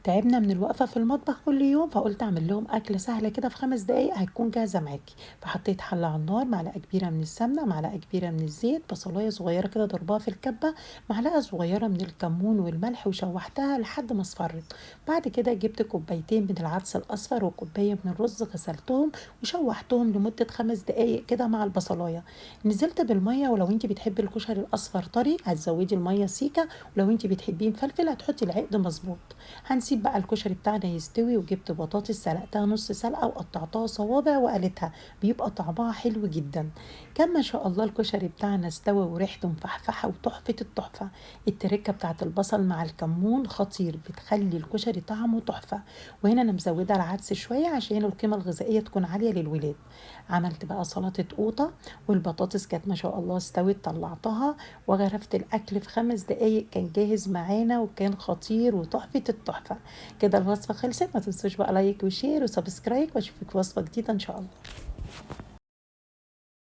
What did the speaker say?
تعبنا من الوقفة في المطبخ كل يوم، فقلت أعمل لهم أكلة سهلة كده في 5 دقايق هتكون جاهزة معاكي. فحطيت حلة على النار، معلقة كبيرة من السمنة، معلقة كبيرة من الزيت، بصلاية صغيرة كده ضربها في الكبة، معلقة صغيرة من الكمون والملح، وشوحتها لحد ما اصفرت. بعد كده جبت كوبايتين من العدس الأصفر وكوباية من الرز، غسلتهم وشوحتهم لمدة 5 دقايق كده مع البصلاية. نزلت بالمية، ولو انتي بتحبي الكشري الأصفر طري هتزودي المية سيكة، ولو انتي بتحبيه مفلفل هتحطي العقد مظبوط. هنسيب بقى الكشري بتاعنا يستوي، وجبت بطاطس سلقتها نص سلقة وقطعتها صوابع وقلتها، بيبقى طعمها حلو جدا. كان ما شاء الله الكشري بتاعنا استوى وريحته مفحفحة وتحفة التحفة. التركة بتاعت البصل مع الكمون خطير، بتخلي الكشري طعمه تحفة. وهنا انا مزودة العدس شوية عشان القيمة الغذائية تكون عالية للولاد. عملت بقى سلطة قوطة، والبطاطس كانت ما شاء الله استوت، طلعتها وغرفت الأكل في 5 دقايق كان جاهز معانا، وكان خطير وتحفة التحفة. كده الوصفة خلصت، ما تنسوش بقى لايك وشير وسبسكرايب، واشوفك في وصفة جديدة ان شاء الله.